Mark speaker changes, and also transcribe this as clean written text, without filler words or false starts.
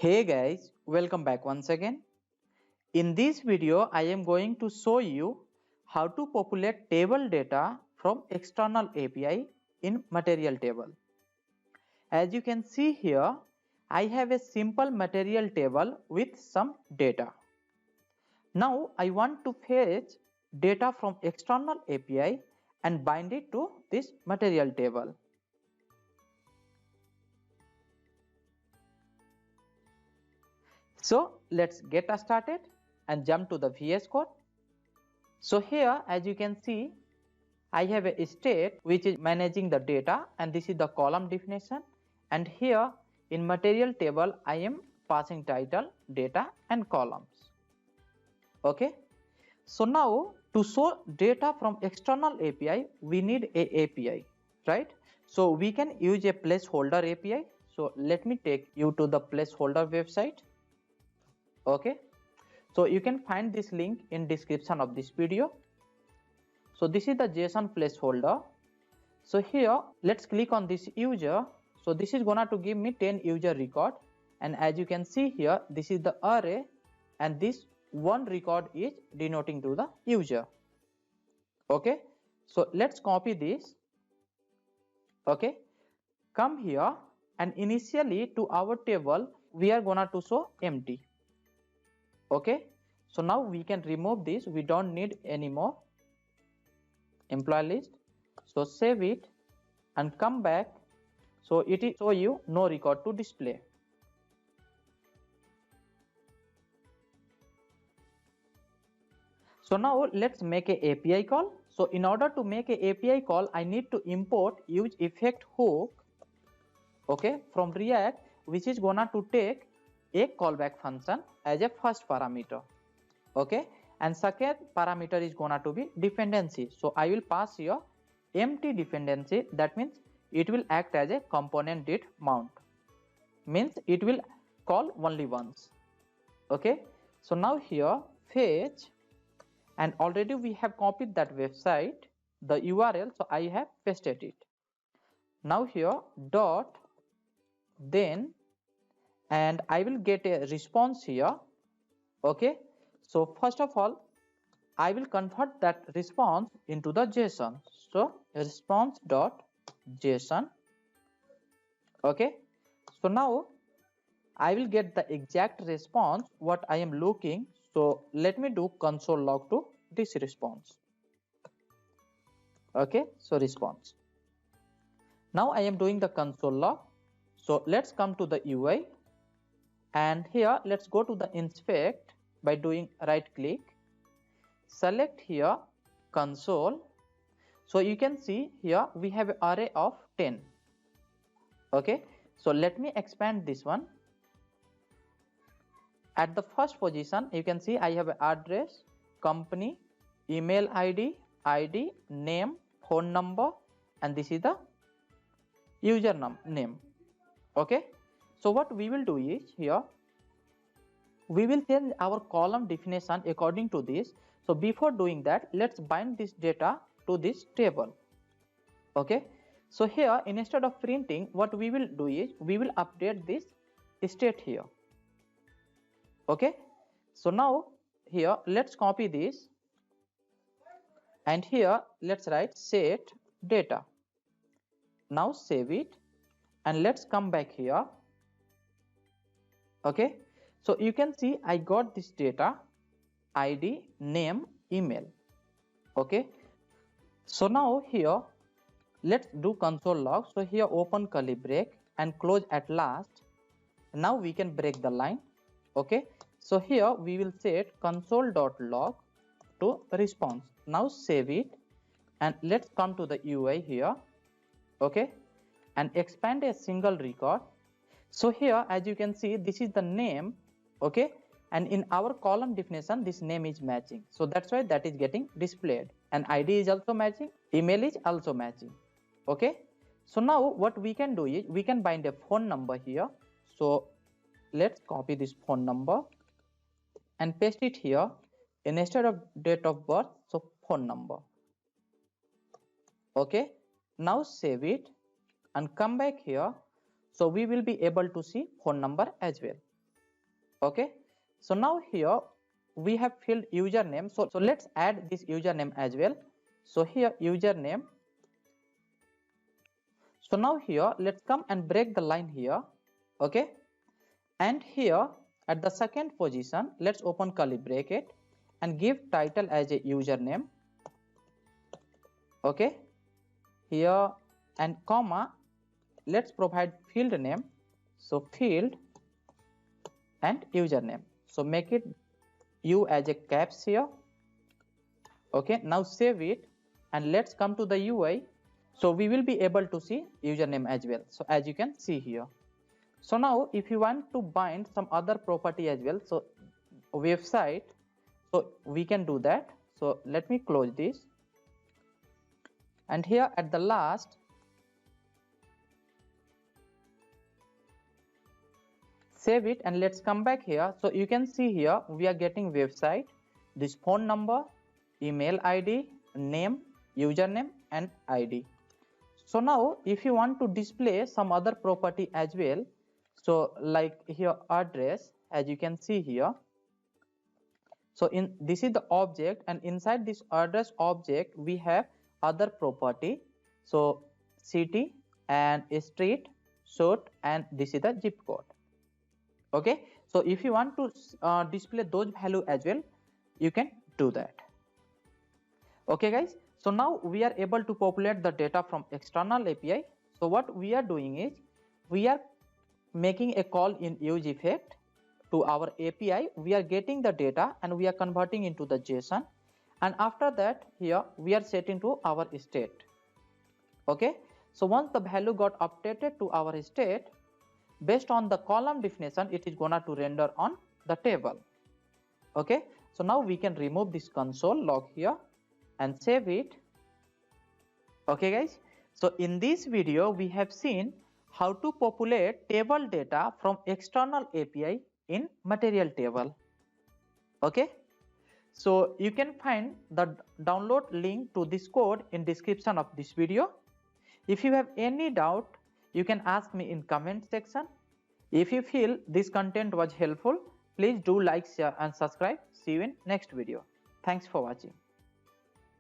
Speaker 1: Hey guys, welcome back once again. In this video, I am going to show you how to populate table data from external API in material table. As you can see here, I have a simple material table with some data. Now I want to fetch data from external API and bind it to this material table. So let's get started and jump to the VS Code. So here, as you can see, I have a state which is managing the data, and this is the column definition, and here in material table I am passing title, data and columns. Okay, so now to show data from external API we need a API, right? So we can use a placeholder API. So let me take you to the placeholder website. Okay, so you can find this link in description of this video. So this is the JSON placeholder. So here let's click on this user. So this is gonna to give me 10 user record, and as you can see here, this is the array and this one record is denoting to the user. Okay, so let's copy this. Okay, come here, and initially to our table we are gonna to show empty. Okay, so now we can remove this, we don't need anymore employee list. So save it and come back. So it will show you no record to display. So now let's make a API call. So in order to make a API call, I need to import use effect hook, okay, from React, which is gonna to take a callback function as a first parameter. Okay, and second parameter is gonna to be dependency. So I will pass here empty dependency. That means it will act as a component did mount, means it will call only once. Okay, so now here fetch, and already we have copied that website, the URL, so I have pasted it. Now here dot then, and I will get a response here. Okay, so first of all I will convert that response into the JSON. So response dot JSON. Okay, so now I will get the exact response what I am looking. So let me do console log to this response. Okay, so response. Now I am doing the console log. So let's come to the UI, and here let's go to the inspect by doing right click, select here console. So you can see here we have an array of 10. Okay, so let me expand this one. At the first position you can see I have an address, company, email ID, name, phone number, and this is the user name. Okay, so what we will do is here we will change our column definition according to this. So before doing that, let's bind this data to this table. Okay, so here instead of printing, what we will do is we will update this state here. Okay, so now here let's copy this, and here let's write set data. Now save it, and let's come back here. Okay, so you can see I got this data, ID, name, email. Okay, so now here let's do console log. So here open curly break and close at last. Now we can break the line. Okay, so here we will set console.log to response. Now save it, and let's come to the UI here. Okay, and expand a single record. So here as you can see this is the name. Okay, and in our column definition this name is matching, so that's why that is getting displayed, and ID is also matching, email is also matching. Okay, so now what we can do is we can bind a phone number here. So let's copy this phone number and paste it here instead of date of birth, so phone number. Okay, now save it and come back here. So we will be able to see phone number as well. Okay, so now here we have filled username, so let's add this username as well. So here username. So now here let's come and break the line here. Okay, and here at the second position let's open curly bracket and give title as a username. Okay, here and comma, let's provide field name, so field and username, so make it u as a caps here. Okay, now save it and let's come to the UI. So we will be able to see username as well, so as you can see here. So now if you want to bind some other property as well, so website, so we can do that. So let me close this, and here at the last save it and let's come back here. So you can see here we are getting website, this phone number, email ID, name, username and ID. So now if you want to display some other property as well, so like here address, as you can see here. So in this is the object, and inside this address object we have other property, so city and street, short, and this is the zip code. Okay, so if you want to display those value as well, you can do that. Okay guys, so now we are able to populate the data from external API. So what we are doing is we are making a call in use effect to our API. We are getting the data and we are converting into the JSON, and after that here we are setting to our state. Okay, so once the value got updated to our state, based on the column definition, it is gonna to render on the table. Okay, so now we can remove this console log here and save it. Okay guys, so in this video we have seen how to populate table data from external API in material table. Okay, so you can find the download link to this code in description of this video. If you have any doubt, you can ask me in comment section. If you feel this content was helpful, please do like, share and subscribe. See you in next video. Thanks for watching.